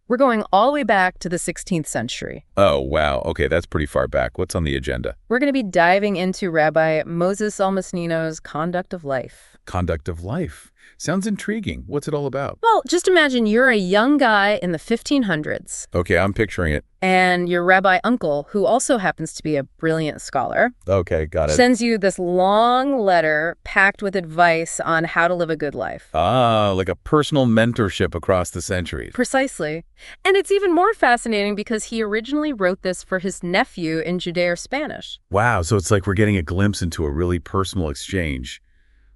We're going all the way back to the 16th century. Oh, wow. Okay, that's pretty far back. What's on the agenda? We're going to be diving into Rabbi Moses Almosnino's Conduct of Life. Conduct of life. Sounds intriguing. What's it all about? Well, just imagine you're a young guy in the 1500s, Okay, I'm picturing it. and your rabbi uncle, who also happens to be a brilliant scholar, Okay, got it. sends you this long letter packed with advice on how to live a good life. Ah, like a personal mentorship across the centuries. Precisely. And it's even more fascinating because he originally wrote this for his nephew in Judeo-Spanish. Wow, so it's like we're getting a glimpse into a really personal exchange.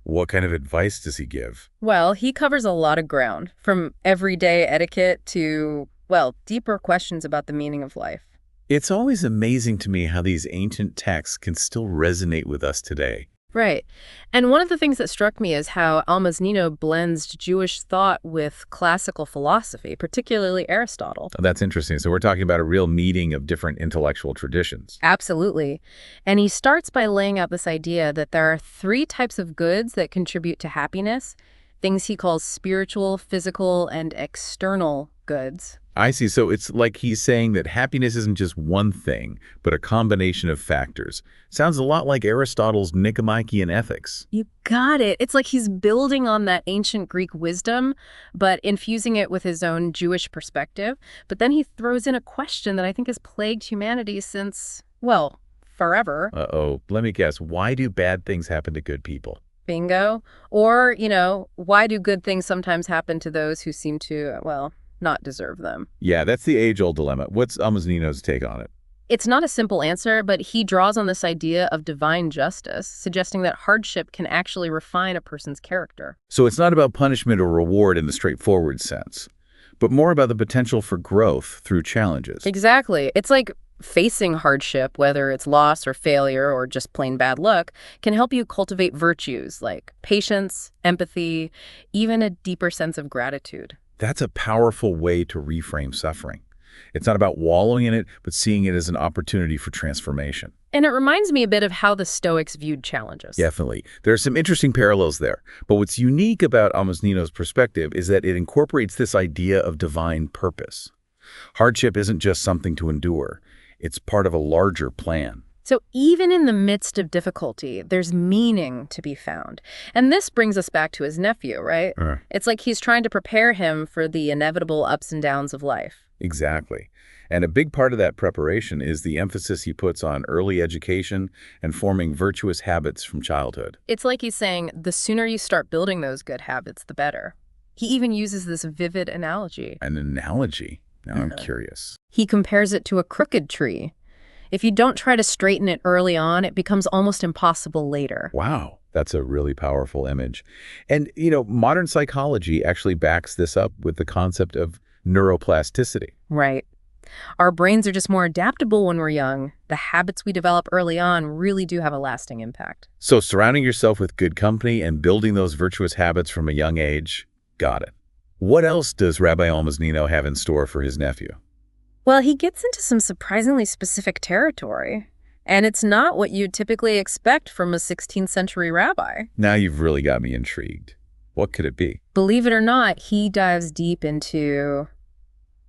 What kind of advice does he give? Well, he covers a lot of ground, from everyday etiquette to, well, deeper questions about the meaning of life. It's always amazing to me how these ancient texts can still resonate with us today. Right. And one of the things that struck me is how Almosnino blends Jewish thought with classical philosophy, particularly Aristotle. Oh, that's interesting. So we're talking about a real meeting of different intellectual traditions. Absolutely. And he starts by laying out this idea that there are three types of goods that contribute to happiness, things he calls spiritual, physical, and external goods. I see. So it's like he's saying that happiness isn't just one thing, but a combination of factors. Sounds a lot like Aristotle's Nicomachean Ethics. You got it. It's like he's building on that ancient Greek wisdom, but infusing it with his own Jewish perspective. But then he throws in a question that I think has plagued humanity since, well, forever. Uh-oh. Let me guess. Why do bad things happen to good people? Bingo. Or, why do good things sometimes happen to those who seem to, well, not deserve them? Yeah, that's the age-old dilemma. What's Almosnino's take on it? It's not a simple answer, but he draws on this idea of divine justice, suggesting that hardship can actually refine a person's character. So it's not about punishment or reward in the straightforward sense, but more about the potential for growth through challenges. Exactly. It's like facing hardship, whether it's loss or failure or just plain bad luck, can help you cultivate virtues like patience, empathy, even a deeper sense of gratitude. That's a powerful way to reframe suffering. It's not about wallowing in it, but seeing it as an opportunity for transformation. And it reminds me a bit of how the Stoics viewed challenges. Definitely. There are some interesting parallels there. But what's unique about Almosnino's perspective is that it incorporates this idea of divine purpose. Hardship isn't just something to endure. It's part of a larger plan. So even in the midst of difficulty, there's meaning to be found. And this brings us back to his nephew, right? It's like he's trying to prepare him for the inevitable ups and downs of life. Exactly. And a big part of that preparation is the emphasis he puts on early education and forming virtuous habits from childhood. It's like he's saying, the sooner you start building those good habits, the better. He even uses this vivid analogy. An analogy? Now I'm curious. He compares it to a crooked tree. If you don't try to straighten it early on, it becomes almost impossible later. Wow, that's a really powerful image. And, modern psychology actually backs this up with the concept of neuroplasticity. Right. Our brains are just more adaptable when we're young. The habits we develop early on really do have a lasting impact. So surrounding yourself with good company and building those virtuous habits from a young age, got it. What else does Rabbi Almosnino have in store for his nephew? Well, he gets into some surprisingly specific territory, and it's not what you'd typically expect from a 16th century rabbi. Now you've really got me intrigued. What could it be? Believe it or not, he dives deep into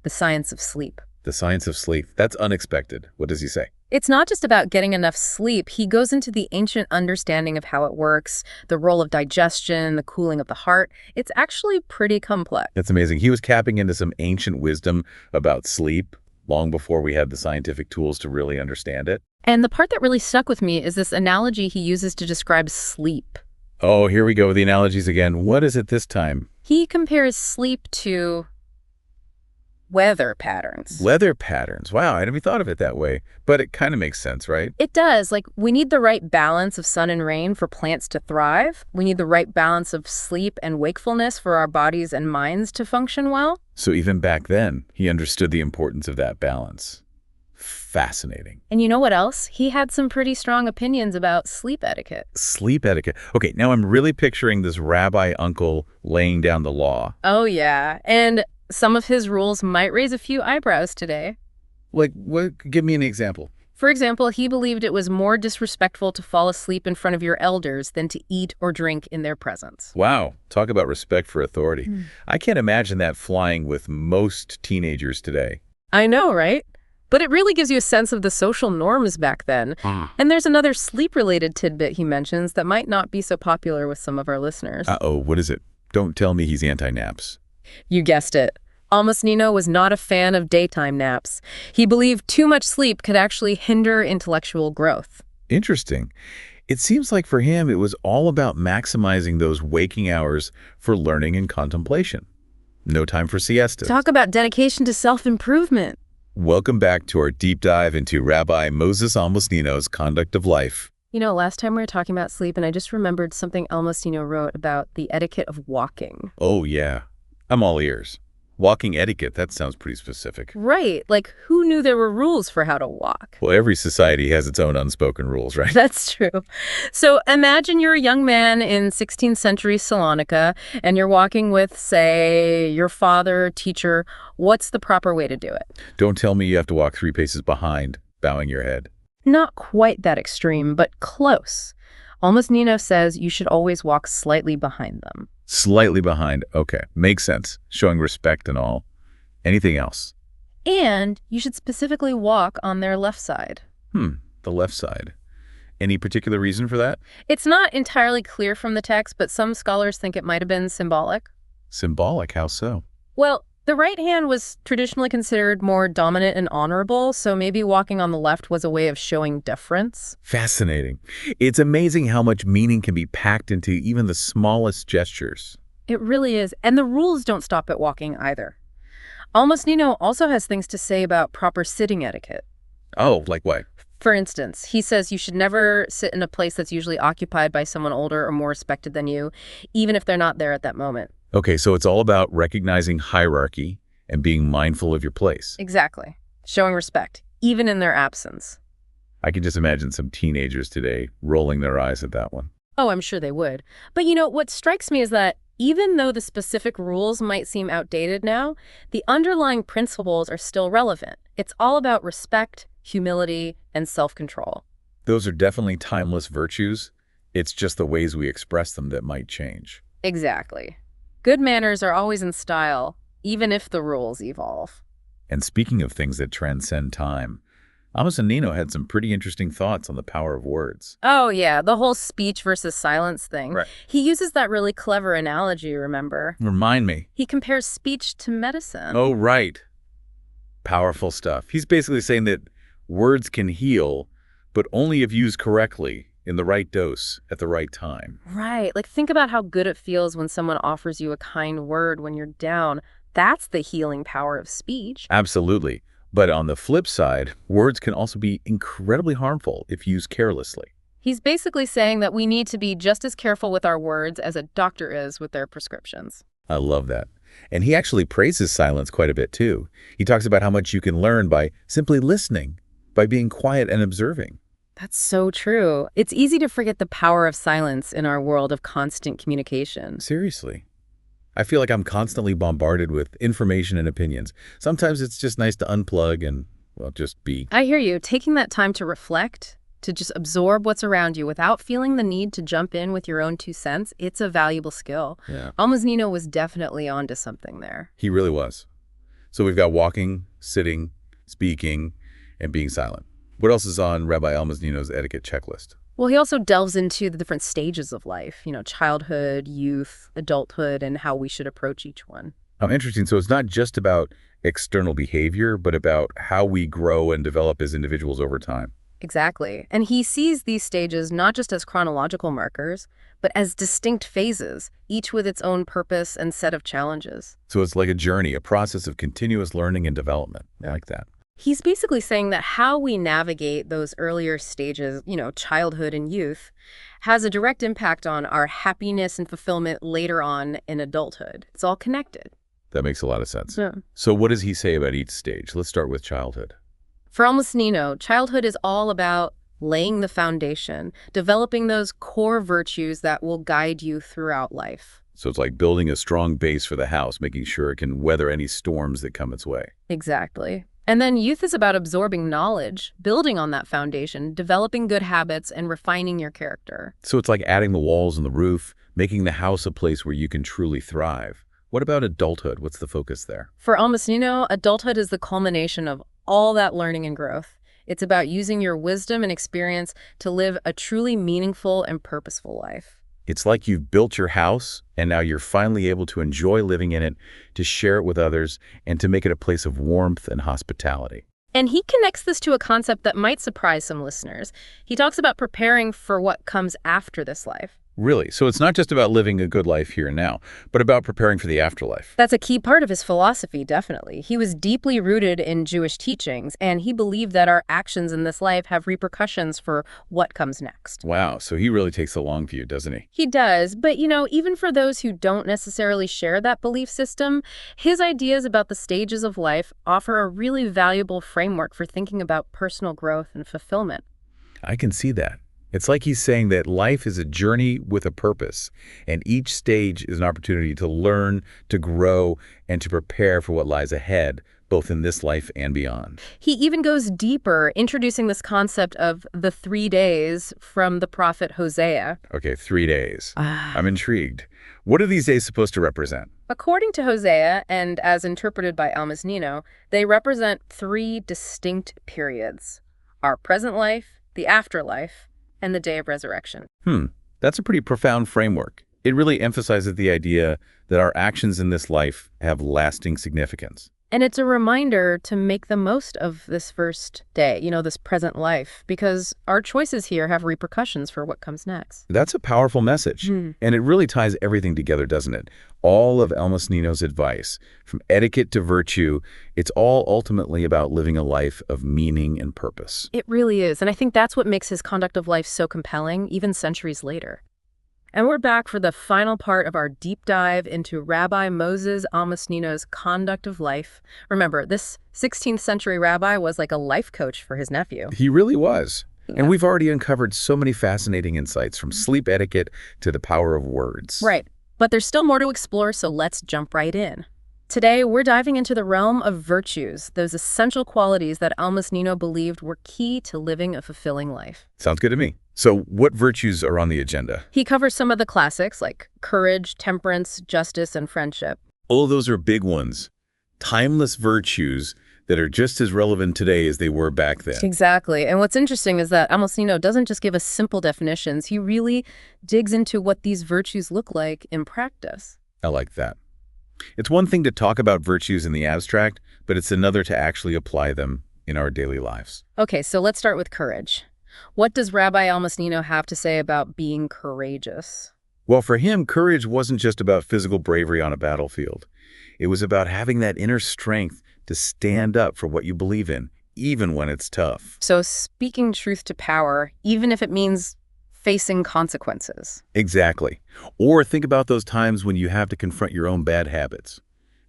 the science of sleep. The science of sleep. That's unexpected. What does he say? It's not just about getting enough sleep. He goes into the ancient understanding of how it works, the role of digestion, the cooling of the heart. It's actually pretty complex. That's amazing. He was tapping into some ancient wisdom about sleep long before we had the scientific tools to really understand it. And the part that really stuck with me is this analogy he uses to describe sleep. Oh, here we go with the analogies again. What is it this time? He compares sleep to weather patterns. Weather patterns. Wow, I never thought of it that way. But it kind of makes sense, right? It does. Like, we need the right balance of sun and rain for plants to thrive. We need the right balance of sleep and wakefulness for our bodies and minds to function well. So even back then, he understood the importance of that balance. Fascinating. And you know what else? He had some pretty strong opinions about sleep etiquette. Sleep etiquette. Okay, now I'm really picturing this rabbi uncle laying down the law. Oh, yeah. And some of his rules might raise a few eyebrows today. Like, what? Give me an example. For example, he believed it was more disrespectful to fall asleep in front of your elders than to eat or drink in their presence. Wow, talk about respect for authority. Hmm. I can't imagine that flying with most teenagers today. I know, right? But it really gives you a sense of the social norms back then. And there's another sleep-related tidbit he mentions that might not be so popular with some of our listeners. Uh-oh, what is it? Don't tell me he's anti-naps. You guessed it. Almosnino was not a fan of daytime naps. He believed too much sleep could actually hinder intellectual growth. Interesting. It seems like for him it was all about maximizing those waking hours for learning and contemplation. No time for siestas. Talk about dedication to self-improvement. Welcome back to our deep dive into Rabbi Moses Almosnino's conduct of life. You know, last time we were talking about sleep, and I just remembered something Almosnino wrote about the etiquette of walking. Oh, yeah. I'm all ears. Walking etiquette, that sounds pretty specific. Right. Like, who knew there were rules for how to walk? Well, every society has its own unspoken rules, right? That's true. So imagine you're a young man in 16th century Salonika, and you're walking with, say, your father, teacher. What's the proper way to do it? Don't tell me you have to walk 3 paces behind, bowing your head. Not quite that extreme, but close. Almosnino says you should always walk slightly behind them. Slightly behind. Okay, makes sense. Showing respect and all. Anything else? And you should specifically walk on their left side. The left side. Any particular reason for that? It's not entirely clear from the text, but some scholars think it might have been symbolic. Symbolic, how so? Well, the right hand was traditionally considered more dominant and honorable, so maybe walking on the left was a way of showing deference. Fascinating. It's amazing how much meaning can be packed into even the smallest gestures. It really is, and the rules don't stop at walking either. Almosnino also has things to say about proper sitting etiquette. Oh, like what? For instance, he says you should never sit in a place that's usually occupied by someone older or more respected than you, even if they're not there at that moment. Okay, so it's all about recognizing hierarchy and being mindful of your place. Exactly. Showing respect, even in their absence. I can just imagine some teenagers today rolling their eyes at that one. Oh, I'm sure they would. But you know, what strikes me is that even though the specific rules might seem outdated now, the underlying principles are still relevant. It's all about respect, humility, and self-control. Those are definitely timeless virtues. It's just the ways we express them that might change. Exactly. Good manners are always in style, even if the rules evolve. And speaking of things that transcend time, Almosnino had some pretty interesting thoughts on the power of words. Oh, yeah, the whole speech versus silence thing. Right. He uses that really clever analogy, remember? Remind me. He compares speech to medicine. Oh, right. Powerful stuff. He's basically saying that words can heal, but only if used correctly, in the right dose, at the right time. Right. Like, think about how good it feels when someone offers you a kind word when you're down. That's the healing power of speech. Absolutely. But on the flip side, words can also be incredibly harmful if used carelessly. He's basically saying that we need to be just as careful with our words as a doctor is with their prescriptions. I love that. And he actually praises silence quite a bit, too. He talks about how much you can learn by simply listening, by being quiet and observing. That's so true. It's easy to forget the power of silence in our world of constant communication. Seriously. I feel like I'm constantly bombarded with information and opinions. Sometimes it's just nice to unplug and, well, just be. I hear you. Taking that time to reflect, to just absorb what's around you without feeling the need to jump in with your own 2 cents, it's a valuable skill. Yeah. Almosnino was definitely onto something there. He really was. So we've got walking, sitting, speaking, and being silent. What else is on Rabbi Almosnino's etiquette checklist? Well, he also delves into the different stages of life, childhood, youth, adulthood, and how we should approach each one. Oh, interesting. So it's not just about external behavior, but about how we grow and develop as individuals over time. Exactly. And he sees these stages not just as chronological markers, but as distinct phases, each with its own purpose and set of challenges. So it's like a journey, a process of continuous learning and development. I like that. He's basically saying that how we navigate those earlier stages, childhood and youth, has a direct impact on our happiness and fulfillment later on in adulthood. It's all connected. That makes a lot of sense. Yeah. So what does he say about each stage? Let's start with childhood. For Almosnino, childhood is all about laying the foundation, developing those core virtues that will guide you throughout life. So it's like building a strong base for the house, making sure it can weather any storms that come its way. Exactly. And then youth is about absorbing knowledge, building on that foundation, developing good habits, and refining your character. So it's like adding the walls and the roof, making the house a place where you can truly thrive. What about adulthood? What's the focus there? For Almosnino, adulthood is the culmination of all that learning and growth. It's about using your wisdom and experience to live a truly meaningful and purposeful life. It's like you've built your house, and now you're finally able to enjoy living in it, to share it with others, and to make it a place of warmth and hospitality. And he connects this to a concept that might surprise some listeners. He talks about preparing for what comes after this life. Really? So it's not just about living a good life here and now, but about preparing for the afterlife. That's a key part of his philosophy, definitely. He was deeply rooted in Jewish teachings, and he believed that our actions in this life have repercussions for what comes next. Wow, so he really takes the long view, doesn't he? He does, but even for those who don't necessarily share that belief system, his ideas about the stages of life offer a really valuable framework for thinking about personal growth and fulfillment. I can see that. It's like he's saying that life is a journey with a purpose, and each stage is an opportunity to learn, to grow, and to prepare for what lies ahead, both in this life and beyond. He even goes deeper, introducing this concept of the 3 days from the prophet Hosea. Okay, 3 days. I'm intrigued. What are these days supposed to represent? According to Hosea, and as interpreted by Almosnino, they represent 3 distinct periods: our present life, the afterlife, and the day of resurrection. That's a pretty profound framework. It really emphasizes the idea that our actions in this life have lasting significance. And it's a reminder to make the most of this first day, this present life, because our choices here have repercussions for what comes next. That's a powerful message. And it really ties everything together, doesn't it? All of Almosnino's advice, from etiquette to virtue, it's all ultimately about living a life of meaning and purpose. It really is. And I think that's what makes his conduct of life so compelling, even centuries later. And we're back for the final part of our deep dive into Rabbi Moses Almosnino's conduct of life. Remember, this 16th century rabbi was like a life coach for his nephew. He really was. Yeah. And we've already uncovered so many fascinating insights, from sleep etiquette to the power of words. Right. But there's still more to explore, so let's jump right in. Today, we're diving into the realm of virtues, those essential qualities that Almosnino believed were key to living a fulfilling life. Sounds good to me. So what virtues are on the agenda? He covers some of the classics like courage, temperance, justice, and friendship. All of those are big ones. Timeless virtues that are just as relevant today as they were back then. Exactly. And what's interesting is that Almosnino doesn't just give us simple definitions. He really digs into what these virtues look like in practice. I like that. It's one thing to talk about virtues in the abstract, but it's another to actually apply them in our daily lives. Okay, so let's start with courage. What does Rabbi Almosnino have to say about being courageous? Well, for him, courage wasn't just about physical bravery on a battlefield. It was about having that inner strength to stand up for what you believe in, even when it's tough. So speaking truth to power, even if it means facing consequences. Exactly. Or think about those times when you have to confront your own bad habits.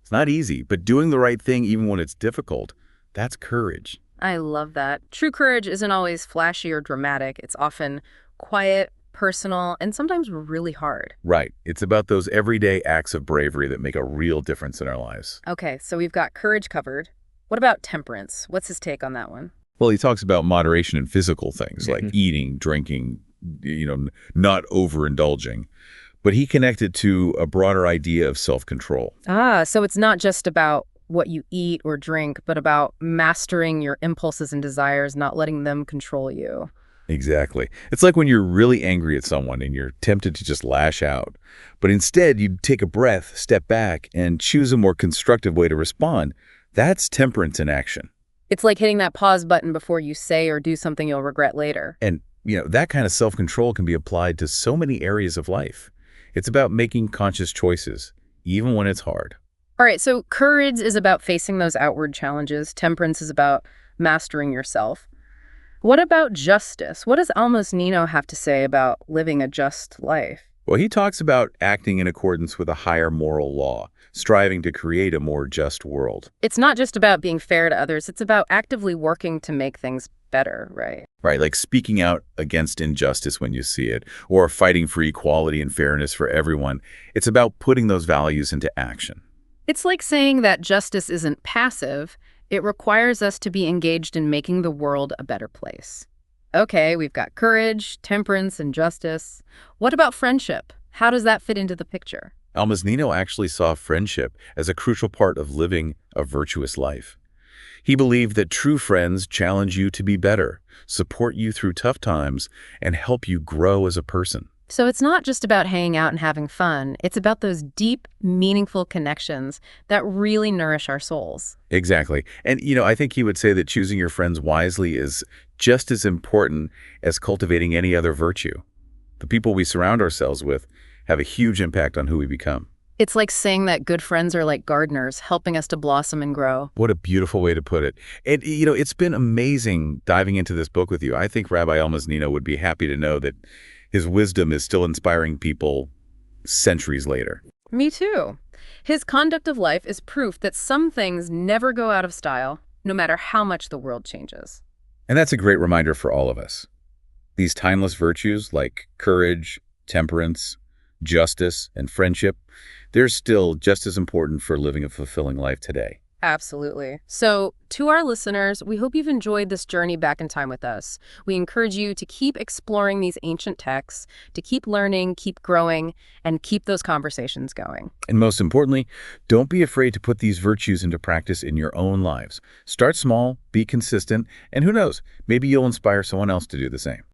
It's not easy, but doing the right thing even when it's difficult, that's courage. I love that. True courage isn't always flashy or dramatic. It's often quiet, personal, and sometimes really hard. Right. It's about those everyday acts of bravery that make a real difference in our lives. Okay, so we've got courage covered. What about temperance? What's his take on that one? Well, he talks about moderation in physical things like eating, drinking, not overindulging. But he connected to a broader idea of self-control. So it's not just about what you eat or drink, but about mastering your impulses and desires, not letting them control you. Exactly. It's like when you're really angry at someone and you're tempted to just lash out. But instead, you take a breath, step back, and choose a more constructive way to respond. That's temperance in action. It's like hitting that pause button before you say or do something you'll regret later. And, that kind of self-control can be applied to so many areas of life. It's about making conscious choices, even when it's hard. All right, so courage is about facing those outward challenges. Temperance is about mastering yourself. What about justice? What does Almosnino have to say about living a just life? Well, he talks about acting in accordance with a higher moral law, striving to create a more just world. It's not just about being fair to others. It's about actively working to make things better, right? Right, like speaking out against injustice when you see it, or fighting for equality and fairness for everyone. It's about putting those values into action. It's like saying that justice isn't passive, It requires us to be engaged in making the world a better place. Okay, we've got courage, temperance, and justice. What about friendship? How does that fit into the picture? Almosnino actually saw friendship as a crucial part of living a virtuous life. He believed that true friends challenge you to be better, support you through tough times, and help you grow as a person. So it's not just about hanging out and having fun. It's about those deep, meaningful connections that really nourish our souls. Exactly. And, I think he would say that choosing your friends wisely is just as important as cultivating any other virtue. The people we surround ourselves with have a huge impact on who we become. It's like saying that good friends are like gardeners, helping us to blossom and grow. What a beautiful way to put it. And, it's been amazing diving into this book with you. I think Rabbi Almosnino would be happy to know that his wisdom is still inspiring people centuries later. Me too. His conduct of life is proof that some things never go out of style, no matter how much the world changes. And that's a great reminder for all of us. These timeless virtues like courage, temperance, justice, and friendship, they're still just as important for living a fulfilling life today. Absolutely. So, to our listeners, we hope you've enjoyed this journey back in time with us. We encourage you to keep exploring these ancient texts, to keep learning, keep growing, and keep those conversations going. And most importantly, don't be afraid to put these virtues into practice in your own lives. Start small, be consistent, and who knows, maybe you'll inspire someone else to do the same.